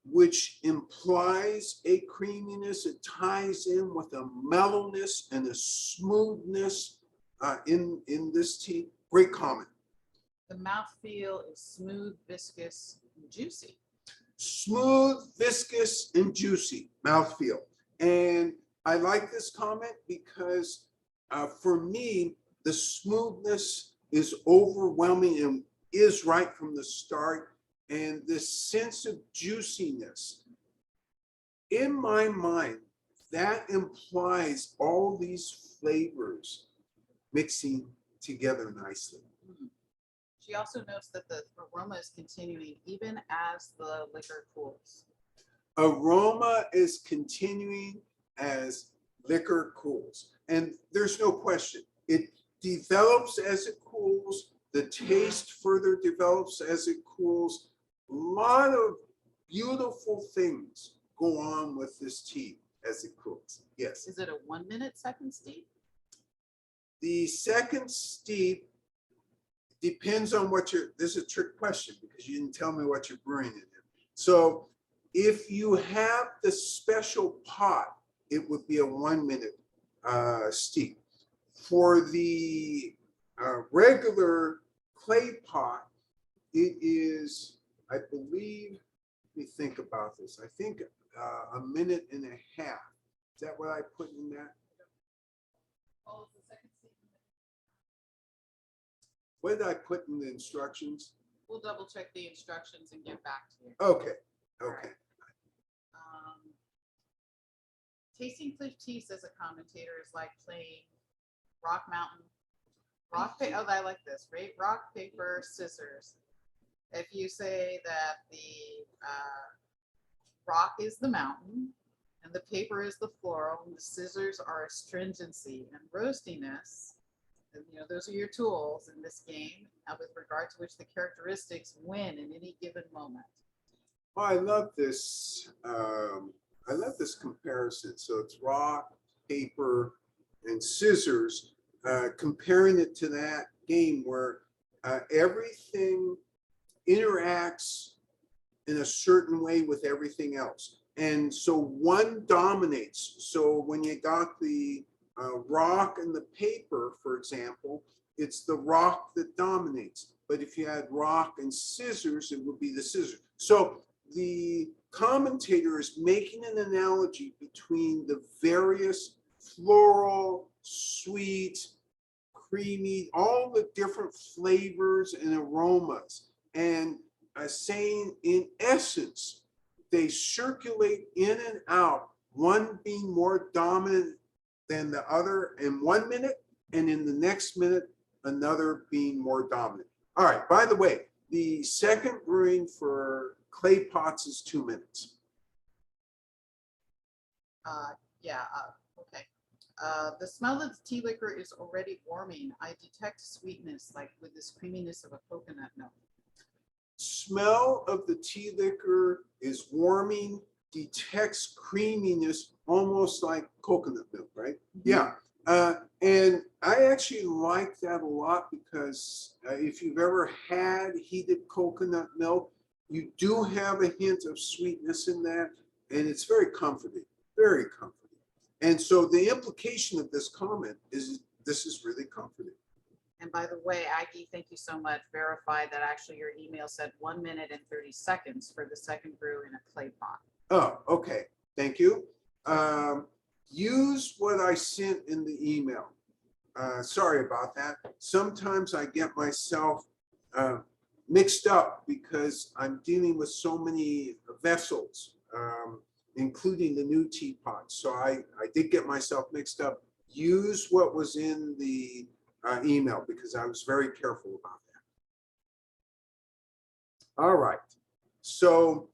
which implies a creaminess. It ties in with a mellowness and a smoothness in this tea. Great comment. The mouthfeel is smooth, viscous, and juicy. Smooth, viscous, and juicy mouthfeel. And I like this comment because for me, the smoothness is overwhelming and is right from the start. And this sense of juiciness, in my mind, that implies all these flavors mixing together nicely. She also notes that the aroma is continuing even as the liquor cools. Aroma is continuing as liquor cools. And there's no question. It develops as it cools. The taste further develops as it cools. A lot of beautiful things go on with this tea as it cools. Yes. Is it a 1 minute second steep? The second steep depends on what this is a trick question because you didn't tell me what you're brewing it in. So if you have the special pot, it would be a 1 minute steep. For the regular clay pot, it is, I believe, let me think about this. I think a minute and a half. Is that what I put in that? Oh, the second steep. What did I put in the instructions? We'll double check the instructions and get back to you. Okay. All Okay. right. Tasting Cliff Tea, says a commentator, is like playing rock, mountain, rock, paper. Oh, I like this, right? Rock, paper, scissors. If you say that the rock is the mountain and the paper is the floral and the scissors are astringency and roastiness, and those are your tools in this game with regard to which the characteristics win in any given moment. Oh, I love this. I love this comparison. So it's rock, paper, and scissors, comparing it to that game where everything interacts in a certain way with everything else. And so one dominates. So when you got the rock and the paper, for example, it's the rock that dominates. But if you had rock and scissors, it would be the scissors. So the commentator is making an analogy between the various floral, sweet, creamy, all the different flavors and aromas, and saying in essence, they circulate in and out, one being more dominant than the other in 1 minute, and in the next minute, another being more dominant. All right, by the way, the second brewing for clay pots is 2 minutes. Okay. The smell of the tea liquor is already warming. I detect sweetness, like with this creaminess of a coconut milk. smell of the tea liquor is warming, detects creaminess, almost like coconut milk, right? Yeah. And I actually like that a lot because if you've ever had heated coconut milk, you do have a hint of sweetness in that, and it's very comforting, very comforting. And so the implication of this comment is this is really comforting. And by the way, Aggie, thank you so much. Verify that actually your email said 1 minute and 30 seconds for the second brew in a clay pot. Oh, okay. Thank you. Use what I sent in the email. Sorry about that. Sometimes I get myself mixed up because I'm dealing with so many vessels, including the new teapot. So I did get myself mixed up. Use what was in the email because I was very careful about that. All right. So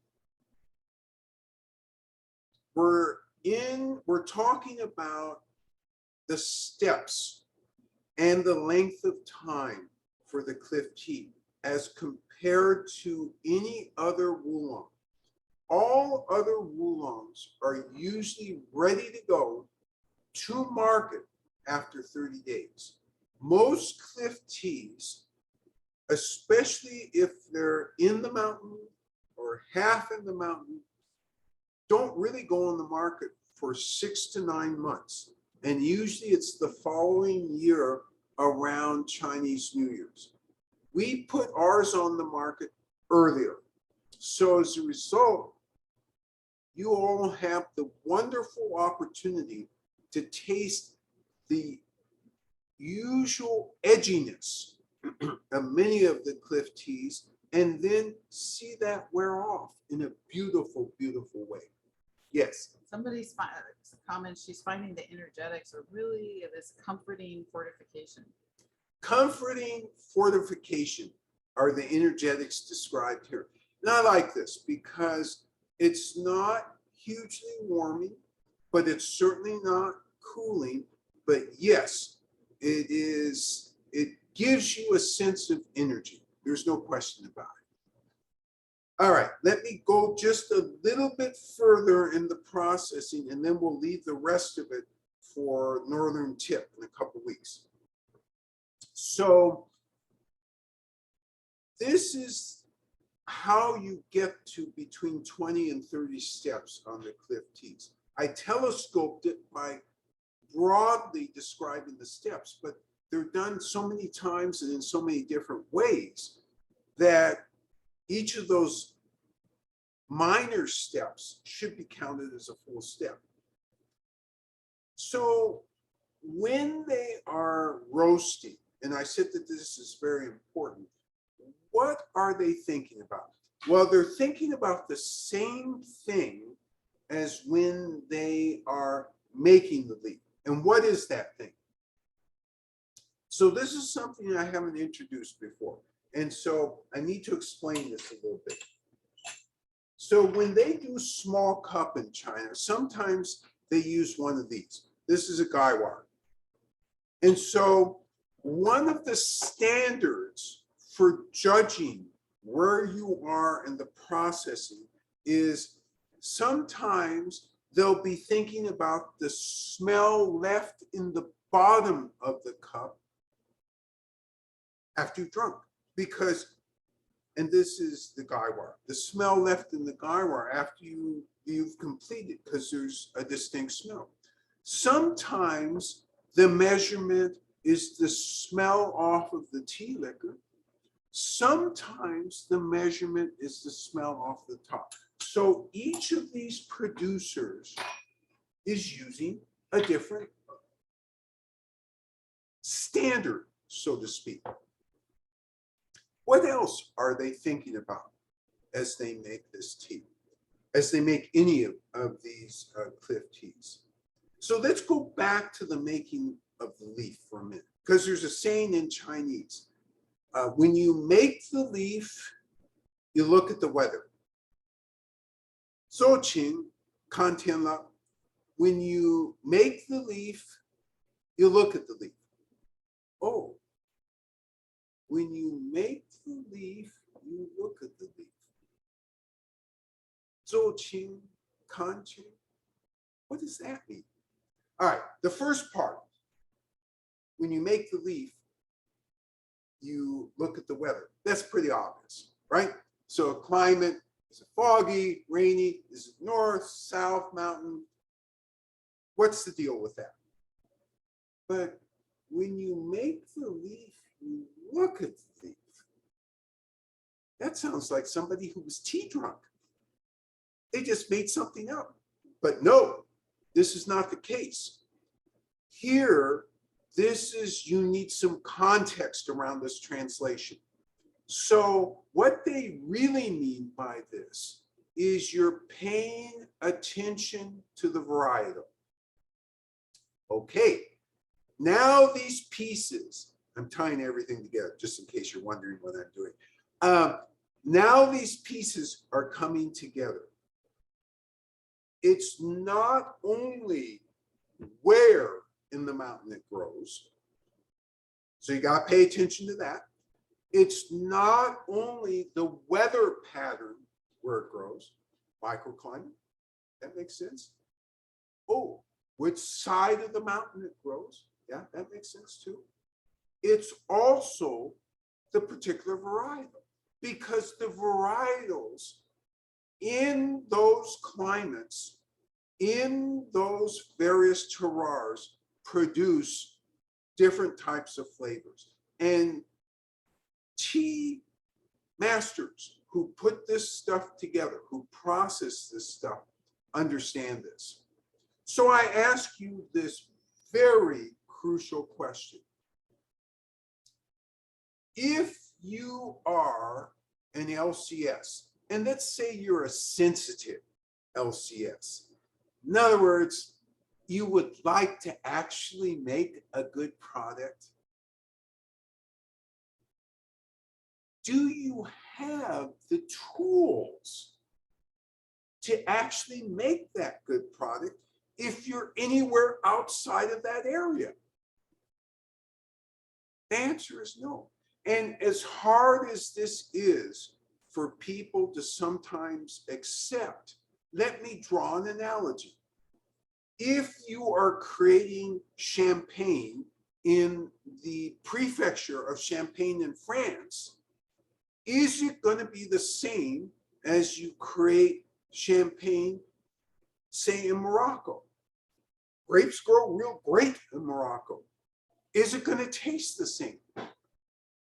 we're talking about the steps and the length of time for the cliff tea as compared to any other wulong. All other wulongs are usually ready to go to market after 30 days. Most cliff teas, especially if they're in the mountain or half in the mountain, don't really go on the market for 6 to 9 months. And usually it's the following year around Chinese New Year's. We put ours on the market earlier. So as a result, you all have the wonderful opportunity to taste the usual edginess of many of the cliff teas and then see that wear off in a beautiful, beautiful way. Yes. Somebody's comments, she's finding the energetics are really this comforting fortification. Comforting fortification are the energetics described here. And I like this because it's not hugely warming, but it's certainly not cooling. But yes, it is. It gives you a sense of energy. There's no question about it. All right, let me go just a little bit further in the processing, and then we'll leave the rest of it for Northern Tip in a couple of weeks. So this is how you get to between 20 and 30 steps on the cliff teas. I telescoped it by broadly describing the steps, but they're done so many times and in so many different ways that each of those minor steps should be counted as a full step. So when they are roasting, and I said that this is very important, what are they thinking about? Well, they're thinking about the same thing as when they are making the leaf. And what is that thing? So this is something I haven't introduced before. And so I need to explain this a little bit. So when they do small cup in China, sometimes they use one of these. This is a gaiwar. And so one of the standards for judging where you are in the processing is sometimes they'll be thinking about the smell left in the bottom of the cup after you've drunk. Because, and this is the gaiwar, the smell left in the gaiwar after you've completed, because there's a distinct smell. Sometimes the measurement is the smell off of the tea liquor. Sometimes the measurement is the smell off the top. So each of these producers is using a different standard, so to speak. What else are they thinking about as they make this tea, as they make any of these cliff teas? So let's go back to the making of the leaf for a minute, because there's a saying in Chinese. When you make the leaf, you look at the weather. 收晴看天了. When you make the leaf, you look at the leaf. Oh, when you make the leaf, you look at the leaf. 周青, kanchi. What does that mean? All right, the first part, when you make the leaf, you look at the weather. That's pretty obvious, right? So a climate, is it foggy, rainy, is it north, south, mountain? What's the deal with that? But when you make the leaf, you look at the leaf. That sounds like somebody who was tea drunk. They just made something up. But no, this is not the case. Here, you need some context around this translation. So what they really mean by this is you're paying attention to the varietal. Okay, now these pieces, I'm tying everything together just in case you're wondering what I'm doing. Now these pieces are coming together. It's not only where in the mountain it grows, so you got to pay attention to that. It's not only the weather pattern where it grows, microclimate, that makes sense. Oh, which side of the mountain it grows, yeah, that makes sense too. It's also the particular varietal, because the varietals in those climates, in those various terroirs, produce different types of flavors. And tea masters who put this stuff together, who process this stuff, understand this. So I ask you this very crucial question. If you are an LCS, and let's say you're a sensitive LCS, in other words, you would like to actually make a good product, do you have the tools to actually make that good product if you're anywhere outside of that area? The answer is no. And as hard as this is for people to sometimes accept, let me draw an analogy. If you are creating champagne in the prefecture of Champagne in France, is it going to be the same as you create champagne, say, in Morocco? Grapes grow real great in Morocco. Is it going to taste the same?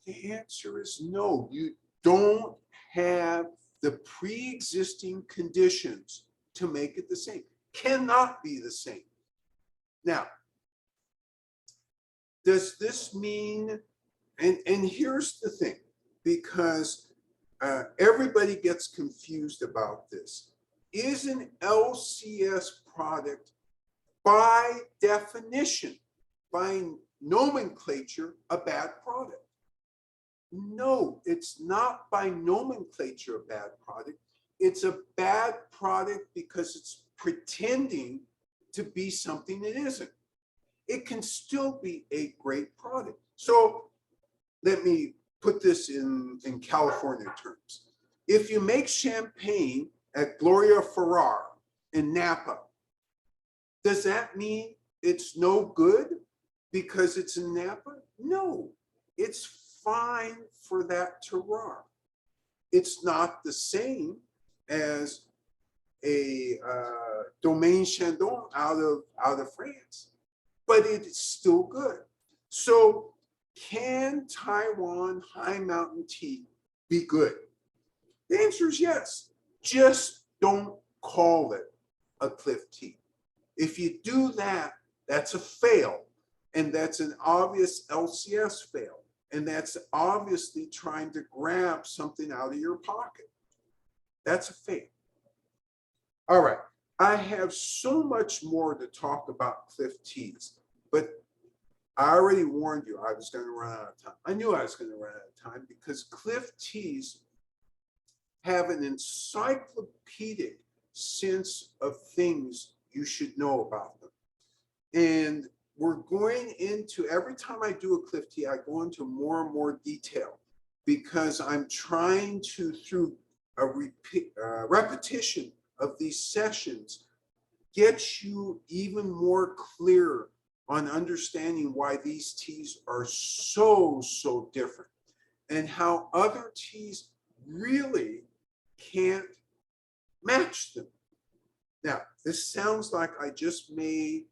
The answer is no. You don't have the pre-existing conditions to make it the same. Cannot be the same. Now, does this mean, and here's the thing, because everybody gets confused about this. Is an LCS product by definition, by nomenclature, a bad product? No, it's not by nomenclature a bad product. It's a bad product because it's pretending to be something it isn't. It can still be a great product. So let me put this in California terms. If you make champagne at Gloria Ferrar in Napa, does that mean it's no good because it's in Napa? No, it's fine for that terroir. It's not the same as a Domaine Chandon out of France, but it's still good. So can Taiwan high mountain tea be good? The answer is yes. Just don't call it a cliff tea. If you do that, that's a fail. And that's an obvious LCS fail. And that's obviously trying to grab something out of your pocket. That's a fail. All right. I have so much more to talk about cliff teas, but I already warned you I was going to run out of time. I knew I was going to run out of time because cliff teas have an encyclopedic sense of things you should know about them. And we're going into, every time I do a cliff tea, I go into more and more detail. because I'm trying to, through a repetition of these sessions, get you even more clear on understanding why these teas are so, so different and how other teas really can't match them. Now, this sounds like I just made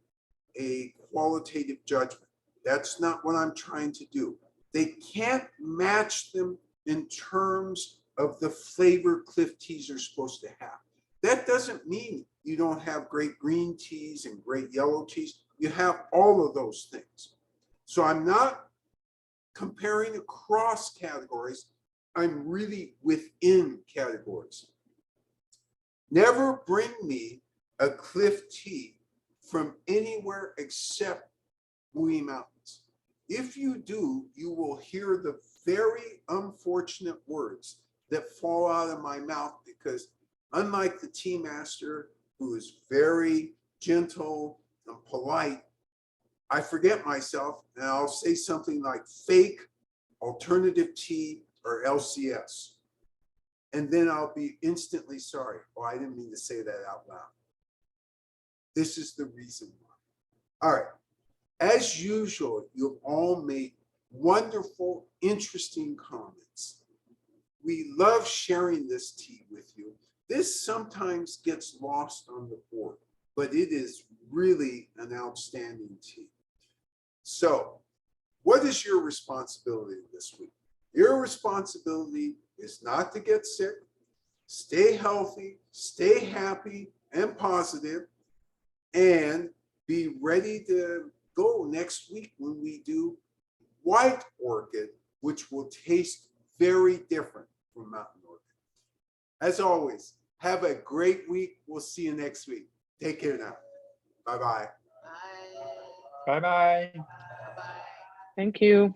a qualitative judgment. That's not what I'm trying to do. They can't match them in terms of the flavor cliff teas are supposed to have. That doesn't mean you don't have great green teas and great yellow teas. You have all of those things. So I'm not comparing across categories. I'm really within categories. Never bring me a cliff tea from anywhere except Bowie Mountains. If you do, you will hear the very unfortunate words that fall out of my mouth, because unlike the tea master, who is very gentle and polite, I forget myself and I'll say something like fake, alternative tea, or LCS. And then I'll be instantly sorry. Oh, I didn't mean to say that out loud. This is the reason why. All right. As usual, you've all made wonderful, interesting comments. We love sharing this tea with you. This sometimes gets lost on the board, but it is really an outstanding tea. So, what is your responsibility this week? Your responsibility is not to get sick, stay healthy, stay happy and positive, and be ready to go next week when we do white orchid, which will taste very different from mountain orchid. As always, have a great week. We'll see you next week. Take care now. Bye-bye. Bye. Bye-bye. Bye-bye. Thank you.